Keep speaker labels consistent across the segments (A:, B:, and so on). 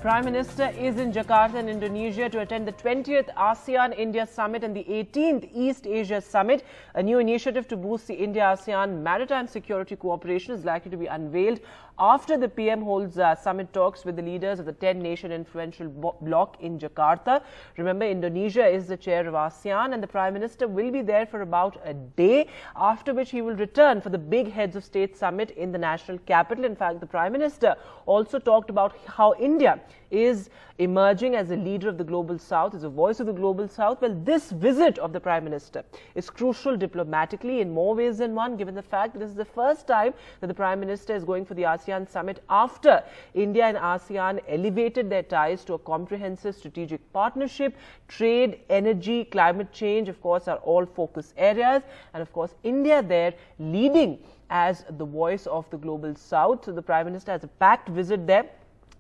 A: Prime Minister is in Jakarta in Indonesia to attend the 20th ASEAN-India Summit and the 18th East Asia Summit. A new initiative to boost the India-ASEAN maritime security cooperation is likely to be unveiled after the PM holds summit talks with the leaders of the 10-nation influential bloc in Jakarta. Remember, Indonesia is the chair of ASEAN and the Prime Minister will be there for about a day, after which he will return for the big heads of state summit in the national capital. In fact, the Prime Minister also talked about how India is emerging as a leader of the global south, as a voice of the global south. Well, this visit of the Prime Minister is crucial diplomatically in more ways than one, given the fact that this is the first time that the Prime Minister is going for the ASEAN summit after India and ASEAN elevated their ties to a comprehensive strategic partnership. Trade, energy, climate change, of course, are all focus areas. And of course, India there leading as the voice of the global south. So the Prime Minister has a packed visit there.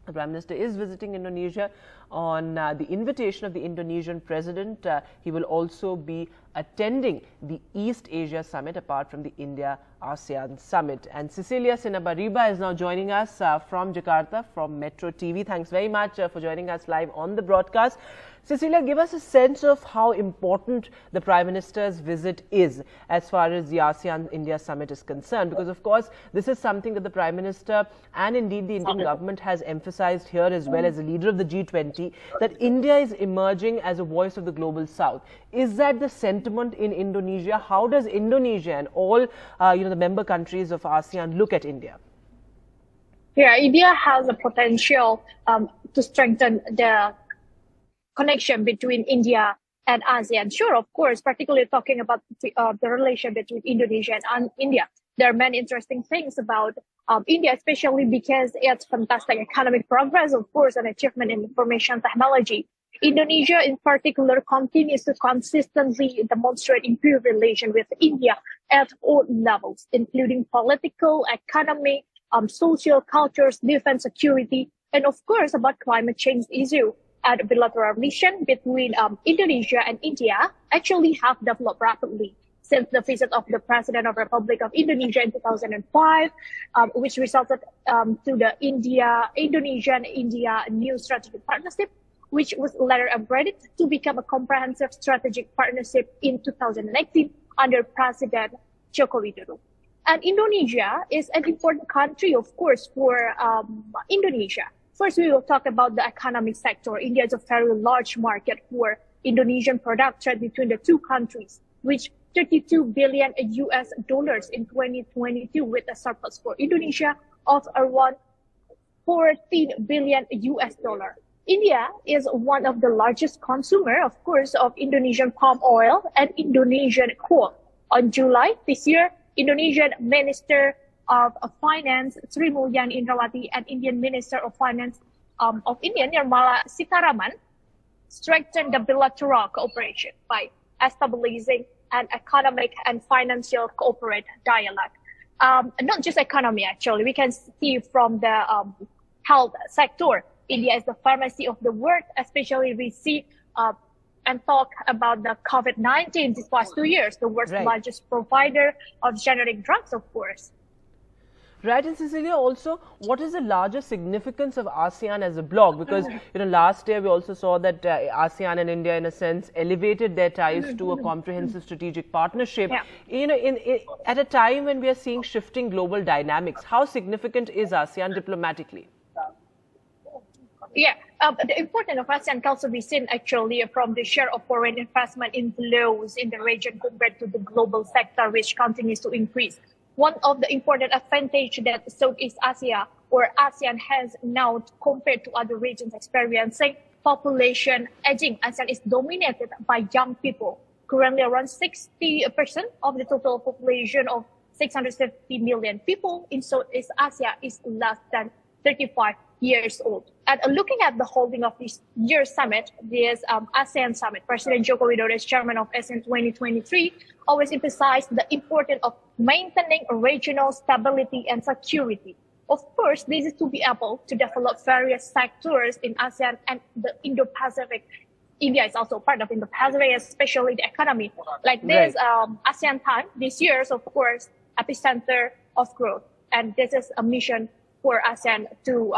A: The Prime Minister is visiting Indonesia on the invitation of the Indonesian President. He will also be attending the East Asia Summit apart from the India-ASEAN Summit. And Cecilia Sinabariba is now joining us from Jakarta, from Metro TV. Thanks very much for joining us live on the broadcast. Cecilia, give us a sense of how important the Prime Minister's visit is as far as the ASEAN-India Summit is concerned, because of course this is something that the Prime Minister and indeed the Indian government has emphasized here as well as a leader of the G20, that India is emerging as a voice of the global south. Is that the sentiment in Indonesia? How does Indonesia and all the member countries of ASEAN look at India?
B: Yeah, India has a potential to strengthen the connection between India and ASEAN. Sure, of course, particularly talking about the relation between Indonesia and India. There are many interesting things about India, especially because its fantastic economic progress, of course, and achievement in information technology. Indonesia, in particular, continues to consistently demonstrate improved relation with India at all levels, including political, economic, social, cultures, defense, security, and of course, about climate change issue. And bilateral relations between Indonesia and India actually have developed rapidly since the visit of the President of the Republic of Indonesia in 2005, which resulted to the Indonesian-India new strategic partnership, which was later upgraded to become a comprehensive strategic partnership in 2018 under President Joko Widodo. And Indonesia is an important country, of course, for Indonesia. First, we will talk about the economic sector. India is a very large market for Indonesian product trade between the two countries, which $32 billion in 2022, with a surplus for Indonesia of around $14 billion. India is one of the largest consumer, of course, of Indonesian palm oil and Indonesian coal. On July this year, Indonesian Minister of Finance Sri Mulyani Indrawati and Indian Minister of Finance of India, Nirmala Sitharaman, strengthened the bilateral cooperation by establishing an economic and financial cooperate dialogue. Not just economy, actually. We can see from the health sector, India is the pharmacy of the world, especially we see and talk about the COVID-19 these past 2 years, the world's largest provider of generic drugs, of course.
A: Right, and Cecilia, also, what is the larger significance of ASEAN as a bloc? Because, last year we also saw that ASEAN and India, in a sense, elevated their ties to a comprehensive strategic partnership. Yeah. At a time when we are seeing shifting global dynamics, how significant is ASEAN diplomatically?
B: Yeah, the importance of ASEAN can also be seen actually from the share of foreign investment inflows in the region compared to the global sector, which continues to increase. One of the important advantages that Southeast Asia or ASEAN has now compared to other regions experiencing population aging. ASEAN is dominated by young people. Currently, around 60% of the total population of 650 million people in Southeast Asia is less than 35 years old. And looking at the holding of this year's summit, this ASEAN summit, President Joko Widodo, as chairman of ASEAN 2023, always emphasized the importance of maintaining regional stability and security. Of course, this is to be able to develop various sectors in ASEAN and the Indo-Pacific. India is also part of Indo-Pacific, especially the economy. Like this ASEAN time, this year is, of course, epicenter of growth. And this is a mission for ASEAN to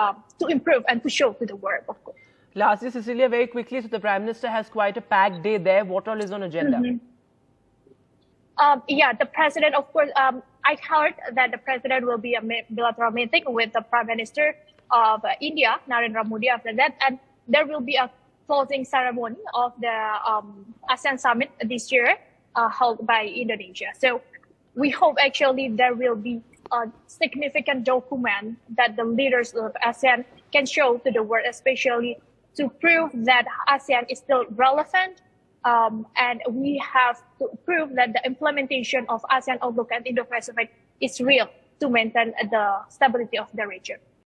B: improve and to show to the world, of course.
A: Lastly, Cecilia, very quickly, so the Prime Minister has quite a packed day there. What all is on agenda?
B: Yeah, the president, of course, I heard that the president will be a bilateral meeting with the Prime Minister of India, Narendra Modi, after that. And there will be a closing ceremony of the ASEAN summit this year held by Indonesia. So we hope actually there will be a significant document that the leaders of ASEAN can show to the world, especially to prove that ASEAN is still relevant. And we have to prove that the implementation of ASEAN Outlook and Indo-Pacific is real to maintain the stability of the region.